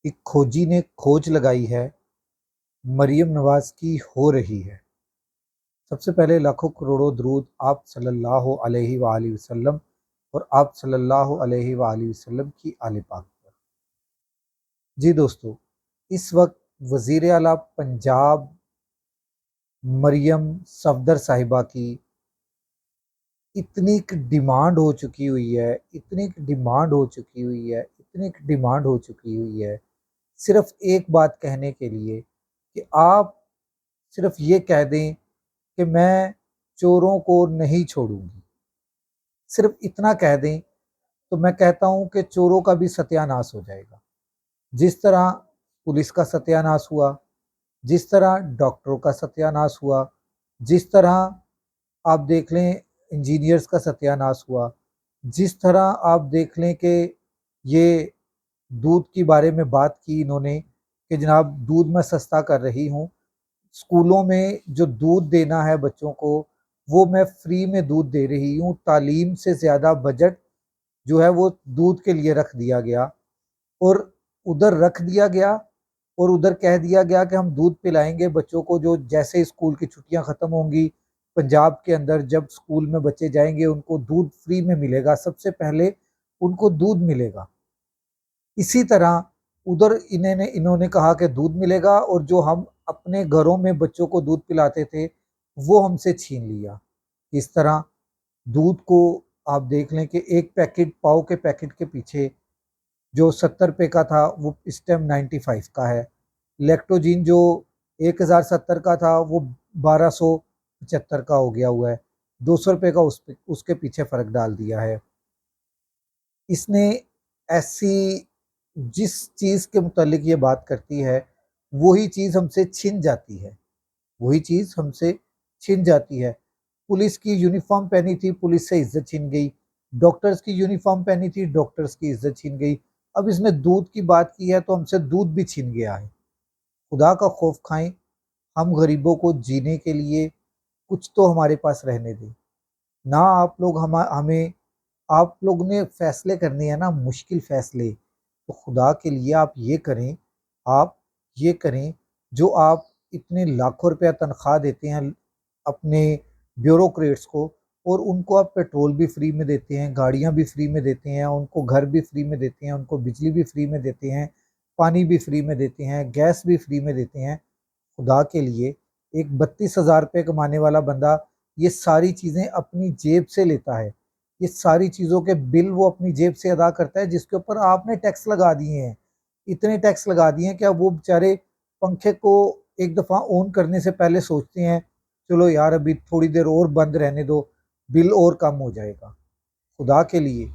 ایک کھوجی نے کھوج لگائی ہے، مریم نواز کی ہو رہی ہے۔ سب سے پہلے لاکھوں کروڑوں درود آپ صلی اللہ علیہ وآلہ وسلم اور آپ صلی اللہ علیہ وآلہ وسلم کی آل پاک پر۔ جی دوستو، اس وقت وزیر اعلیٰ پنجاب مریم صفدر صاحبہ کی اتنی ڈیمانڈ ہو چکی ہوئی ہے، اتنی ڈیمانڈ ہو چکی ہوئی ہے، اتنی ڈیمانڈ ہو چکی ہوئی ہے، صرف ایک بات کہنے کے لیے کہ آپ صرف یہ کہہ دیں کہ میں چوروں کو نہیں چھوڑوں گی۔ صرف اتنا کہہ دیں تو میں کہتا ہوں کہ چوروں کا بھی ستیہ ناش ہو جائے گا۔ جس طرح پولیس کا ستیہ ناش ہوا، جس طرح ڈاکٹروں کا ستیہ ناش ہوا، جس طرح آپ دیکھ لیں انجینئرز کا ستیہ ناش ہوا، جس طرح آپ دیکھ لیں کہ یہ دودھ کی بارے میں بات کی انہوں نے کہ جناب دودھ میں سستا کر رہی ہوں، اسکولوں میں جو دودھ دینا ہے بچوں کو وہ میں فری میں دودھ دے رہی ہوں، تعلیم سے زیادہ بجٹ جو ہے وہ دودھ کے لیے رکھ دیا گیا، اور ادھر رکھ دیا گیا اور ادھر کہہ دیا گیا کہ ہم دودھ پلائیں گے بچوں کو، جو جیسے اسکول کی چھٹیاں ختم ہوں گی پنجاب کے اندر جب اسکول میں بچے جائیں گے ان کو دودھ فری میں ملے گا، سب سے پہلے ان کو دودھ ملے گا۔ اسی طرح ادھر انہوں نے کہا کہ دودھ ملے گا، اور جو ہم اپنے گھروں میں بچوں کو دودھ پلاتے تھے وہ ہم سے چھین لیا۔ اس طرح دودھ کو آپ دیکھ لیں کہ ایک پیکٹ پاؤ کے پیکٹ کے پیچھے جو 70 روپے کا تھا وہ اس ٹائم 95 کا ہے، لیکٹوجین جو 1070 کا تھا وہ 1275 کا ہو گیا ہوا ہے، 200 روپے کا اس کے پیچھے فرق ڈال دیا ہے۔ اس نے ایسی جس چیز کے متعلق یہ بات کرتی ہے وہی چیز ہم سے چھن جاتی ہے، وہی چیز ہم سے چھن جاتی ہے۔ پولیس کی یونیفارم پہنی تھی، پولیس سے عزت چھن گئی، ڈاکٹرز کی یونیفارم پہنی تھی، ڈاکٹرز کی عزت چھن گئی، اب اس نے دودھ کی بات کی ہے تو ہم سے دودھ بھی چھن گیا ہے۔ خدا کا خوف کھائیں، ہم غریبوں کو جینے کے لیے کچھ تو ہمارے پاس رہنے دیں، نہ آپ لوگ ہمیں آپ لوگ نے فیصلے کرنے ہیں نا مشکل فیصلے، تو خدا کے لیے آپ یہ کریں، آپ یہ کریں جو آپ اتنے لاکھوں روپیہ تنخواہ دیتے ہیں اپنے بیوروکریٹس کو، اور ان کو آپ پیٹرول بھی فری میں دیتے ہیں، گاڑیاں بھی فری میں دیتے ہیں، ان کو گھر بھی فری میں دیتے ہیں، ان کو بجلی بھی فری میں دیتے ہیں، پانی بھی فری میں دیتے ہیں، گیس بھی فری میں دیتے ہیں۔ خدا کے لیے ایک 32,000 روپے کمانے والا بندہ یہ ساری چیزیں اپنی جیب سے لیتا ہے، یہ ساری چیزوں کے بل وہ اپنی جیب سے ادا کرتا ہے، جس کے اوپر آپ نے ٹیکس لگا دیے ہیں، اتنے ٹیکس لگا دیے ہیں کہ اب وہ بیچارے پنکھے کو ایک دفعہ آن کرنے سے پہلے سوچتے ہیں چلو یار ابھی تھوڑی دیر اور بند رہنے دو، بل اور کم ہو جائے گا۔ خدا کے لیے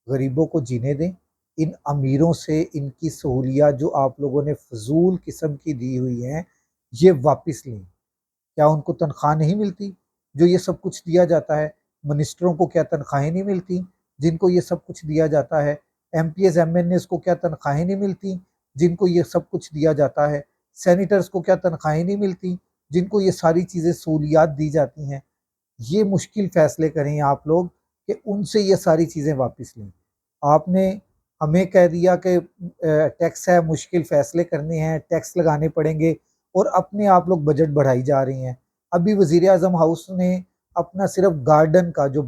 غریبوں کو جینے دیں، ان امیروں سے ان کی سہولیات جو آپ لوگوں نے فضول قسم کی دی ہوئی ہیں یہ واپس لیں۔ کیا ان کو تنخواہ نہیں ملتی جو یہ سب کچھ دیا جاتا ہے؟ منسٹروں کو کیا تنخواہیں نہیں ملتی جن کو یہ سب کچھ دیا جاتا ہے؟ MPs MNAs کو کیا تنخواہیں نہیں ملتی جن کو یہ سب کچھ دیا جاتا ہے؟ سینیٹرز کو کیا تنخواہیں نہیں ملتی جن کو یہ ساری چیزیں سہولیات دی جاتی ہیں؟ یہ مشکل فیصلے کریں آپ لوگ کہ ان سے یہ ساری چیزیں واپس لیں۔ آپ نے ہمیں کہہ دیا کہ ٹیکس ہے، مشکل فیصلے کرنے ہیں، ٹیکس لگانے پڑیں گے، اور اپنے آپ لوگ بجٹ بڑھائی جا رہی ہیں۔ ابھی وزیر اعظم ہاؤس نے اپنا صرف گارڈن کا جو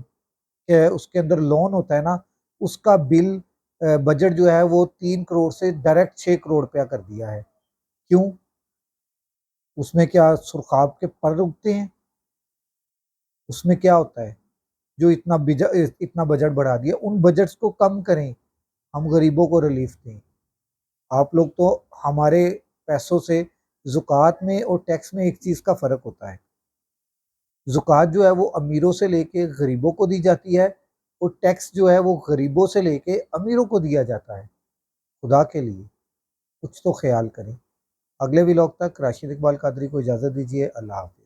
اس کے اندر لون ہوتا ہے نا اس کا بل بجٹ جو ہے وہ 3 کروڑ سے ڈائریکٹ 6 کروڑ روپیہ کر دیا ہے۔ کیوں؟ اس میں کیا سرخاب کے پر اگتے ہیں؟ اس میں کیا ہوتا ہے جو اتنا بجٹ بڑھا دیا؟ ان بجٹس کو کم کریں، ہم غریبوں کو ریلیف دیں۔ آپ لوگ تو ہمارے پیسوں سے زکوٰۃ میں اور ٹیکس میں ایک چیز کا فرق ہوتا ہے، زکوٰۃ جو ہے وہ امیروں سے لے کے غریبوں کو دی جاتی ہے، اور ٹیکس جو ہے وہ غریبوں سے لے کے امیروں کو دیا جاتا ہے۔ خدا کے لیے کچھ تو خیال کریں۔ اگلے ولاگ تک راشد اقبال قادری کو اجازت دیجیے۔ اللہ حافظ۔